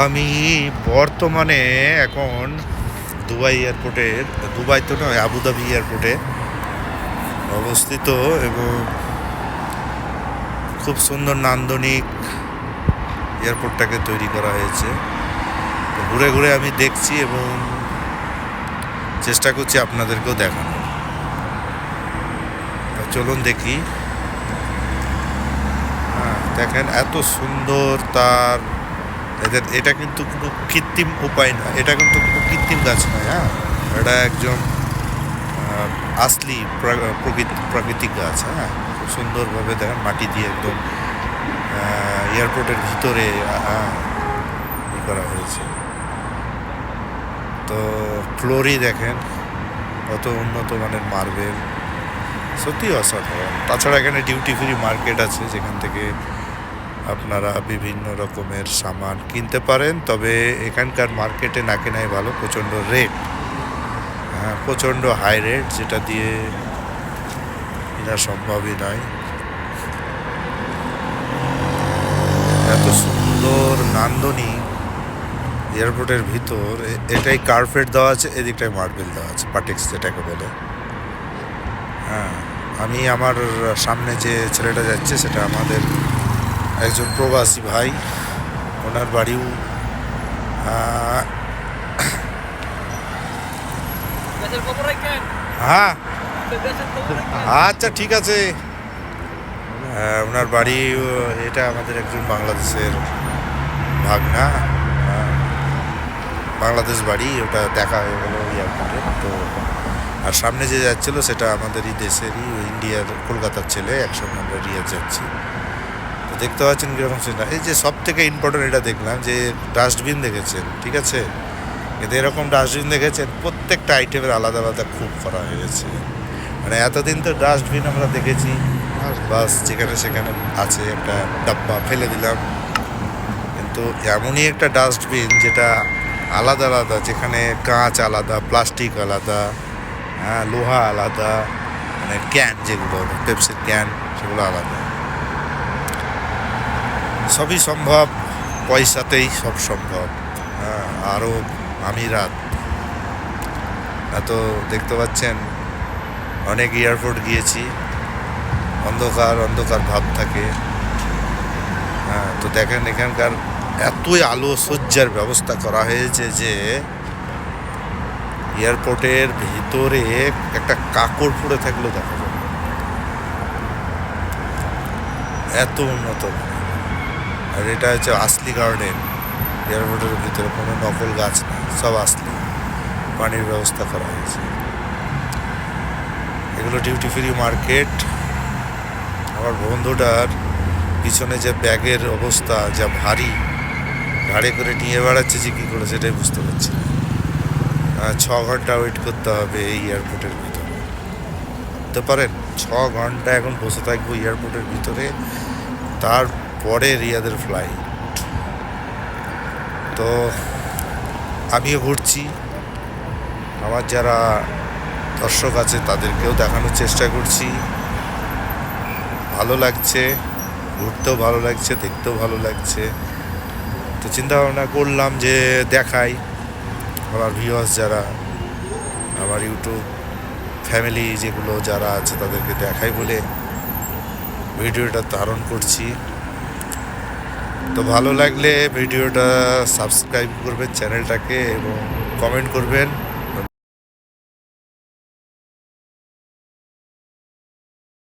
আমি বর্তমানে এখন দুবাই এয়ারপোর্টের, দুবাই তো নয়, আবুধাবি এয়ারপোর্টে অবস্থিত এবং খুব সুন্দর নান্দনিক এয়ারপোর্টটাকে তৈরি করা হয়েছে। ঘুরে ঘুরে আমি দেখছি এবং চেষ্টা করছি আপনাদেরকেও দেখানো। চলুন দেখি। হ্যাঁ, দেখেন এত সুন্দর তার এটা কিন্তু কোনো কৃত্রিম উপায় না, এটা কিন্তু কোনো কৃত্রিম গাছ নয়। হ্যাঁ, এটা একজন আসলি প্রাকৃতিক গাছ। হ্যাঁ, খুব সুন্দরভাবে দেখেন মাটি দিয়ে একদম এয়ারপোর্টের ভিতরে করা হয়েছে। তো ফ্লোরই দেখেন কত উন্নত মানের মার্বেল, সত্যি অসাধারণ। তাছাড়া এখানে ডিউটি ফ্রি মার্কেট আছে যেখান থেকে আপনারা বিভিন্ন রকমের সামান কিনতে পারেন। তবে এখানকার মার্কেটে না কেনাই ভালো, প্রচণ্ড রেট। হ্যাঁ, প্রচণ্ড হাই রেট, যেটা দিয়ে কেনা সম্ভবই নয়। এত সুন্দর নান্দনিক এয়ারপোর্টের ভিতর, এটাই কার্পেট দেওয়া আছে, এদিকটায় মার্বেল দেওয়া আছে, পাটেক্স যেটাকে বলে। হ্যাঁ, আমি আমার সামনে যে ছেলেটা যাচ্ছে সেটা আমাদের একজন প্রবাসী ভাই, ওনার বাড়িও হ্যাঁ, আচ্ছা ঠিক আছে। ওনার বাড়ি, এটা আমাদের একজন বাংলাদেশের ভাগনা, বাংলাদেশ বাড়ি, ওটা দেখা হয়ে গেলো এয়ারপোর্টে। তো আর সামনে যে যাচ্ছিলো সেটা আমাদেরই দেশেরই, ইন্ডিয়ার কলকাতার ছেলে, একসঙ্গে আমরা রিয়াদ যাচ্ছি। তো দেখতে পাচ্ছেন কীরকম সেটা। এই যে সব থেকে ইম্পর্টেন্ট এটা দেখলাম যে ডাস্টবিন দেখেছেন, ঠিক আছে, কিন্তু এরকম ডাস্টবিন দেখেছেন প্রত্যেকটা আইটেমের আলাদা আলাদা খুব করা হয়েছে। মানে এতদিন তো ডাস্টবিন আমরা দেখেছি বাস যেখানে সেখানে আছে, একটা ডাব্বা ফেলে দিলাম, কিন্তু এমনই একটা ডাস্টবিন যেটা আলাদা আলাদা, যেখানে কাঁচ আলাদা, প্লাস্টিক আলাদা, হ্যাঁ, লোহা আলাদা, মানে ক্যান যেগুলো পেপসির ক্যান সেগুলো আলাদা। সবই সম্ভব, পয়সাতেই সব সম্ভব। হ্যাঁ, আরও আমিরাত এত দেখতে পাচ্ছেন। অনেক এয়ারপোর্ট গিয়েছি, অন্ধকার অন্ধকার ভাব থাকে। হ্যাঁ, তো দেখেন এখানকার এতই আলো সজ্জার ব্যবস্থা করা হয়েছে যে এয়ারপোর্টের ভিতরে একটা কাকড় পড়ে থাকলেও দেখা যাবে, এত উন্নত। আর এটা হচ্ছে আসলি গার্ডেন, এয়ারপোর্টের ভিতরে কোনো নকল গাছ নেই, সব আসলি। পানির ব্যবস্থা করা হয়েছে। এগুলো ডিউটি ফ্রি মার্কেট। আমার বন্ধুটার পিছনে যে ব্যাগের অবস্থা, যা ভারী, গাড়ি করে নিয়ে বেড়াচ্ছে যে কী করে সেটাই বুঝতে পারছি না। 6 ঘন্টা ওয়েট করতে হবে এই এয়ারপোর্টের ভিতরে, বুঝতে পারেন? 6 ঘন্টা এখন বসে থাকবো এয়ারপোর্টের ভিতরে, তারপরে রিয়াদের ফ্লাইট। তো আমিও ঘুরছি, আমার যারা দর্শক আছে তাদেরকেও দেখানোর চেষ্টা করছি। ভালো লাগছে, ঘুরতেও ভালো লাগছে, দেখতেও ভালো লাগছে। তো চিন্তা ভাবনা করলাম যে দেখাই আমার ভিউয়ার্স যারা, আমার ইউটিউব ফ্যামিলি যেগুলো যারা আছে তাদেরকে দেখাই বলে ভিডিওটা ধারণ করছি। তো ভালো লাগলে ভিডিওটা সাবস্ক্রাইব করবেন চ্যানেলটাকে এবং কমেন্ট করবেন।